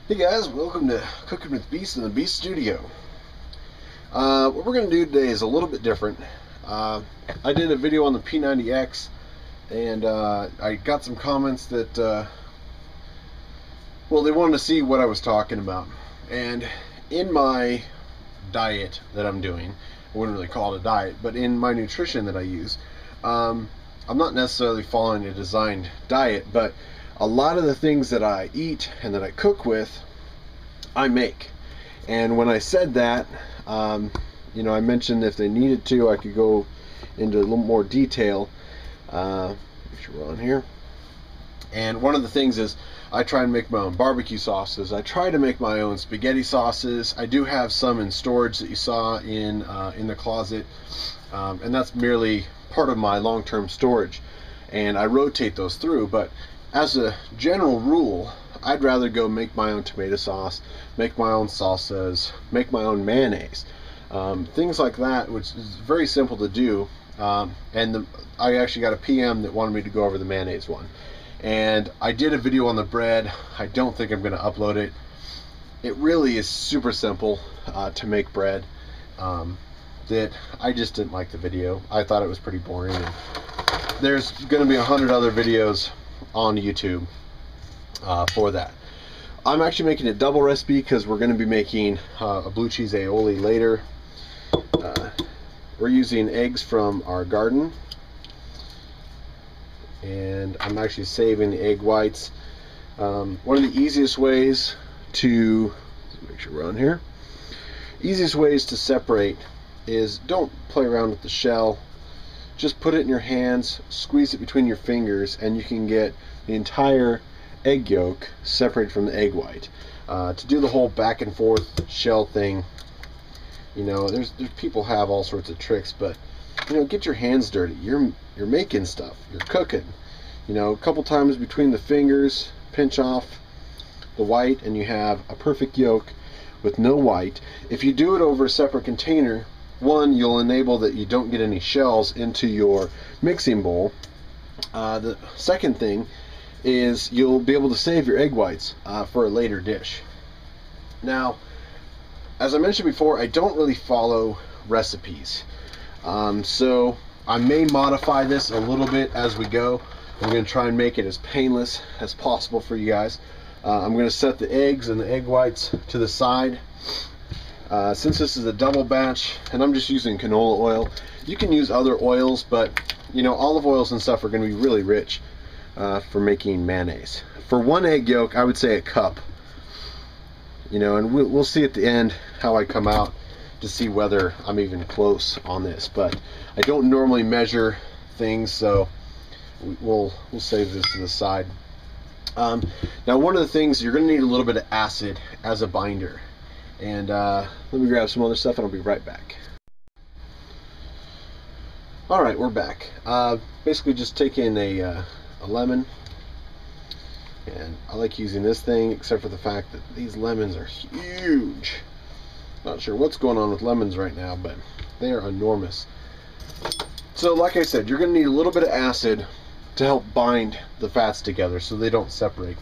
Hey guys, welcome to Cooking with Beast in the Beast Studio. What we're going to do today is a little bit different. I did a video on the P90X and I got some comments that, well, they wanted to see what I was talking about. And in my diet that I'm doing, I wouldn't really call it a diet, but in my nutrition that I use, I'm not necessarily following a designed diet, but a lot of the things that I eat and that I cook with, I make. And when I said that, you know, I mentioned if they needed to, I could go into a little more detail. If you're on here. And one of the things is I try and make my own barbecue sauces. I try to make my own spaghetti sauces. I do have some in storage that you saw in the closet, and that's merely part of my long-term storage. And I rotate those through, but as a general rule, I'd rather go make my own tomato sauce, make my own salsas, make my own mayonnaise, things like that, which is very simple to do. I actually got a PM that wanted me to go over the mayonnaise one, and I did a video on the bread. I don't think I'm going to upload it. It really is super simple to make bread. That I just didn't like the video. I thought it was pretty boring. And there's going to be 100 other videos on YouTube for that. I'm actually making a double recipe because we're going to be making a blue cheese aioli later. We're using eggs from our garden, and I'm actually saving the egg whites. One of the easiest ways to make sure we're on here, easiest ways to separate is don't play around with the shell. Just put it in your hands, squeeze it between your fingers, and you can get the entire egg yolk separated from the egg white. To do the whole back and forth shell thing, you know, there's people have all sorts of tricks, but you know, get your hands dirty. You're making stuff. You're cooking. You know, a couple times between the fingers, pinch off the white, and you have a perfect yolk with no white. If you do it over a separate container, one, you'll enable that you don't get any shells into your mixing bowl. The second thing is you'll be able to save your egg whites for a later dish. Now, as I mentioned before, I don't really follow recipes. So I may modify this a little bit as we go. I'm going to try and make it as painless as possible for you guys. I'm going to set the eggs and the egg whites to the side. Since this is a double batch and I'm just using canola oil, you can use other oils, but you know, olive oils and stuff are going to be really rich for making mayonnaise. For one egg yolk, I would say a cup. You know, and we'll see at the end how I come out to see whether I'm even close on this. But I don't normally measure things, so we'll save this to the side. Now, one of the things, you're going to need a little bit of acid as a binder. And let me grab some other stuff and I'll be right back. Alright, we're back. Basically just taking a lemon, and I like using this thing except for the fact that these lemons are huge. Not sure what's going on with lemons right now, but they are enormous. So like I said, you're going to need a little bit of acid to help bind the fats together so they don't separate.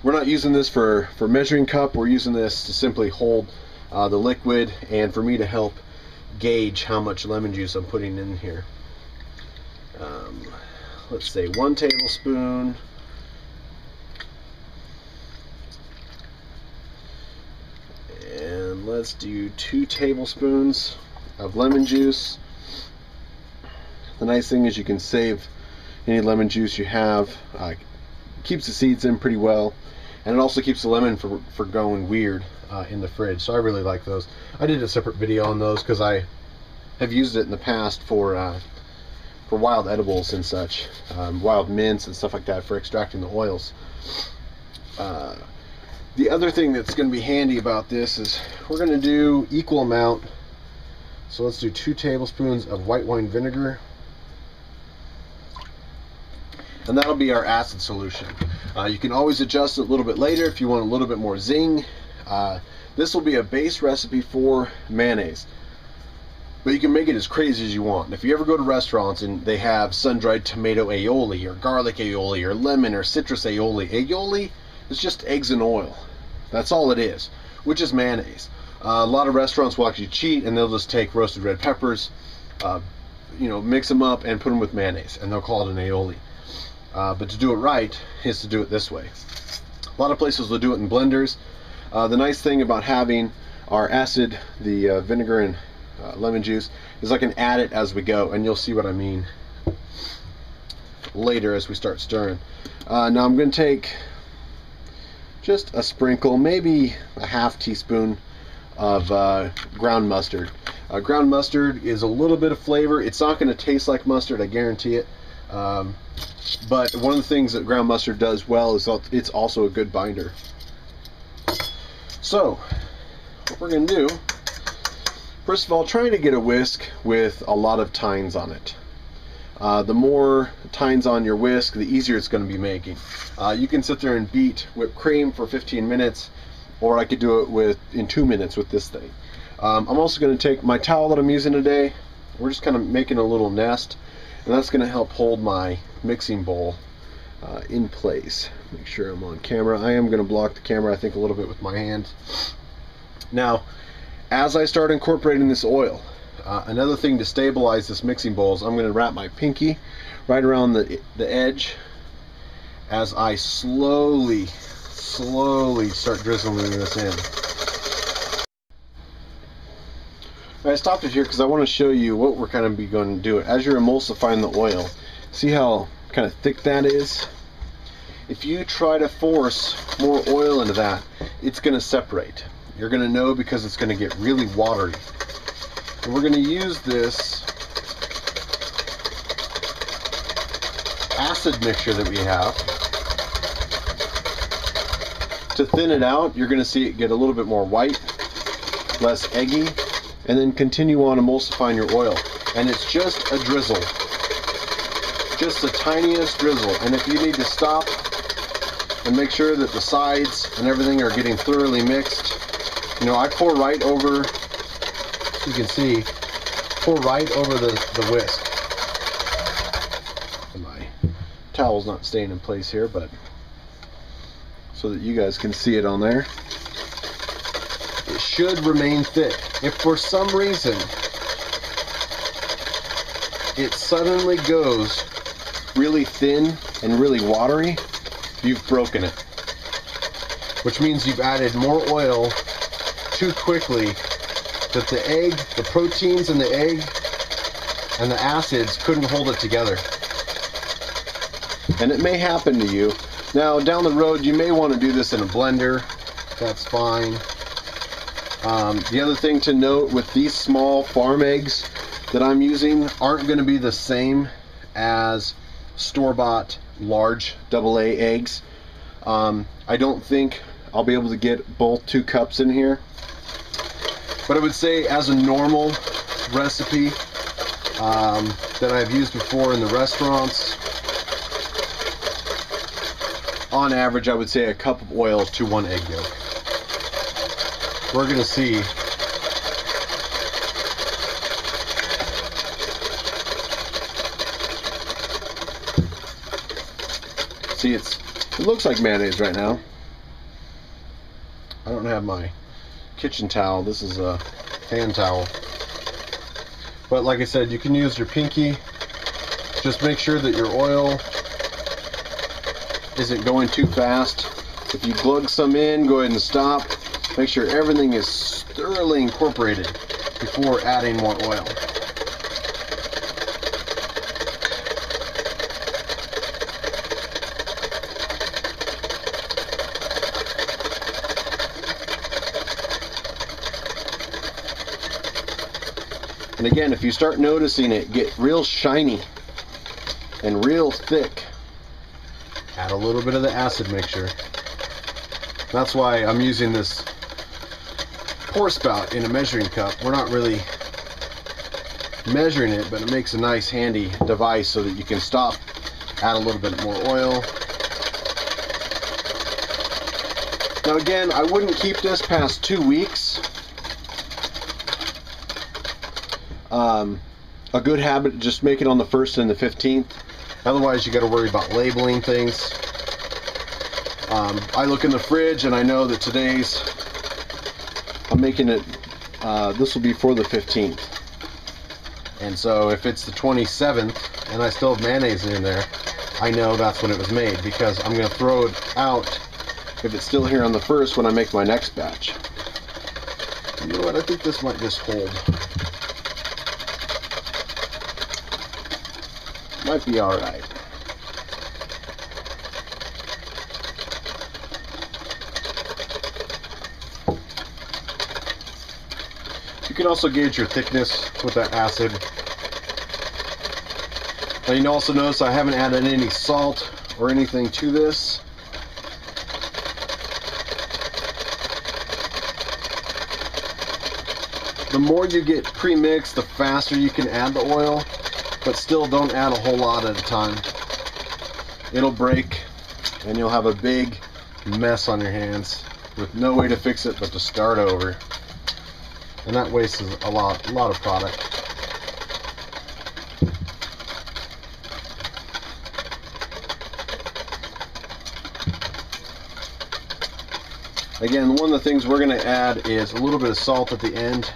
We're not using this for measuring cup. We're using this to simply hold the liquid, and for me to help gauge how much lemon juice I'm putting in here. Let's say 1 tablespoon. And let's do 2 tablespoons of lemon juice. The nice thing is you can save any lemon juice you have. Keeps the seeds in pretty well, and it also keeps the lemon for going weird in the fridge, so I really like those. I did a separate video on those because I have used it in the past for wild edibles and such, wild mints and stuff like that, for extracting the oils. The other thing that's going to be handy about this is we're going to do equal amount, so let's do 2 tablespoons of white wine vinegar. And that'll be our acid solution. You can always adjust it a little bit later if you want a little bit more zing. This will be a base recipe for mayonnaise, but you can make it as crazy as you want. If you ever go to restaurants and they have sun-dried tomato aioli or garlic aioli or lemon or citrus aioli, It's just eggs and oil. That's all it is, which is mayonnaise. A lot of restaurants will actually cheat and they'll just take roasted red peppers, mix them up and put them with mayonnaise, and they'll call it an aioli. But to do it right is to do it this way. A lot of places will do it in blenders. The nice thing about having our acid, the vinegar and lemon juice, is I can add it as we go, and you'll see what I mean later as we start stirring. Now I'm going to take just a sprinkle, maybe a half teaspoon of ground mustard. Ground mustard is a little bit of flavor. It's not going to taste like mustard, I guarantee it. But one of the things that ground mustard does well is it's also a good binder. So what we're going to do, first of all, trying to get a whisk with a lot of tines on it. The more tines on your whisk, the easier it's going to be making. You can sit there and beat whipped cream for 15 minutes, or I could do it in 2 minutes with this thing. I'm also going to take my towel that I'm using today. We're just kind of making a little nest, and that's going to help hold my mixing bowl in place. Make sure I'm on camera. I am going to block the camera, I think, a little bit with my hand. Now, as I start incorporating this oil, another thing to stabilize this mixing bowl is I'm going to wrap my pinky right around the edge as I slowly start drizzling this in. I stopped it here because I want to show you what we're kind of going to do. As you're emulsifying the oil, see how kind of thick that is? If you try to force more oil into that, it's going to separate. You're going to know because it's going to get really watery. And we're going to use this acid mixture that we have to thin it out. You're going to see it get a little bit more white, less eggy, and then continue on emulsifying your oil. And it's just a drizzle, just the tiniest drizzle. And if you need to stop and make sure that the sides and everything are getting thoroughly mixed, I pour right over, you can see, pour right over the whisk. And my towel's not staying in place here, but so that you guys can see it on there. It should remain thick. If for some reason it suddenly goes really thin and really watery, you've broken it. Which means you've added more oil too quickly, that the egg, the proteins in the egg and the acids couldn't hold it together. And it may happen to you. Now down the road you may want to do this in a blender. That's fine. The other thing to note with these small farm eggs that I'm using aren't going to be the same as store-bought large AA eggs. I don't think I'll be able to get both 2 cups in here. But I would say as a normal recipe that I've used before in the restaurants, on average I would say a cup of oil to 1 egg yolk. We're going to see it looks like mayonnaise right now. I don't have my kitchen towel. This is a hand towel. But like I said, you can use your pinky. Just make sure that your oil isn't going too fast. If you glug some in, go ahead and stop. Make sure everything is thoroughly incorporated before adding more oil. And again, if you start noticing it get real shiny and real thick, add a little bit of the acid mixture. That's why I'm using this pour spout in a measuring cup. We're not really measuring it, but it makes a nice handy device so that you can stop, add a little bit more oil. Now again, I wouldn't keep this past 2 weeks. A good habit, just make it on the 1st and the 15th. Otherwise you got to worry about labeling things. I look in the fridge and I know that today's, I'm making it, this will be for the 15th. And so if it's the 27th and I still have mayonnaise in there, I know that's when it was made, because I'm going to throw it out if it's still here on the 1st when I make my next batch. You know what, I think this might just hold. Might be alright. You can also gauge your thickness with that acid. Now you also notice I haven't added any salt or anything to this. The more you get pre-mixed, the faster you can add the oil, but still don't add a whole lot at a time. It'll break and you'll have a big mess on your hands with no way to fix it but to start over. And that wastes a lot of product. Again, one of the things we're going to add is a little bit of salt at the end.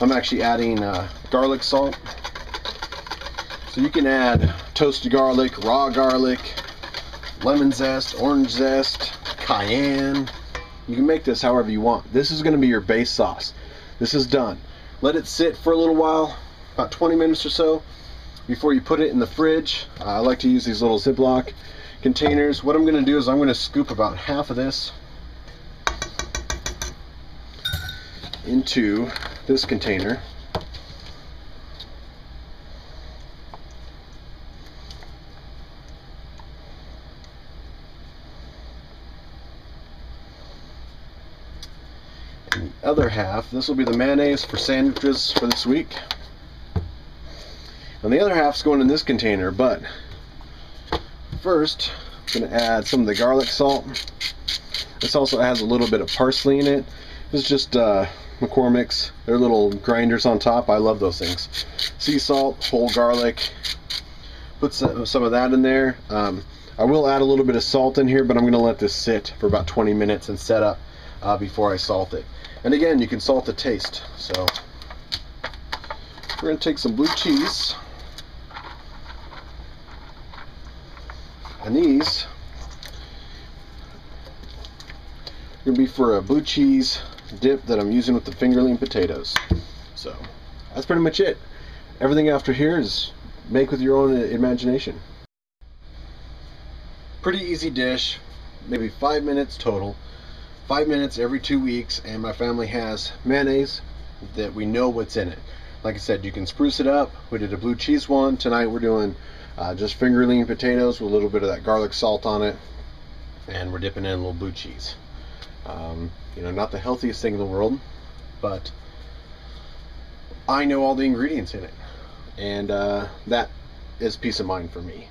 I'm actually adding garlic salt. So you can add toasted garlic, raw garlic, lemon zest, orange zest, cayenne. You can make this however you want. This is going to be your base sauce. This is done. Let it sit for a little while, about 20 minutes or so, before you put it in the fridge. I like to use these little Ziploc containers. What I'm going to do is I'm going to scoop about half of this into this container. And the other half, this will be the mayonnaise for sandwiches for this week. And the other half's going in this container, but first I'm going to add some of the garlic salt. This also has a little bit of parsley in it. This is just McCormick's, their little grinders on top. I love those things. Sea salt, whole garlic. Put some of that in there. I will add a little bit of salt in here, but I'm going to let this sit for about 20 minutes and set up before I salt it. And again, you can salt to taste. So we're going to take some blue cheese. And these are going to be for a blue cheese dip that I'm using with the fingerling potatoes. So that's pretty much it. Everything after here is make with your own imagination. Pretty easy dish, maybe 5 minutes total. 5 minutes every 2 weeks, and my family has mayonnaise that we know what's in it. Like I said, you can spruce it up. We did a blue cheese one. Tonight we're doing just fingerling potatoes with a little bit of that garlic salt on it, and we're dipping in a little blue cheese. You know, not the healthiest thing in the world, but I know all the ingredients in it, and that is peace of mind for me.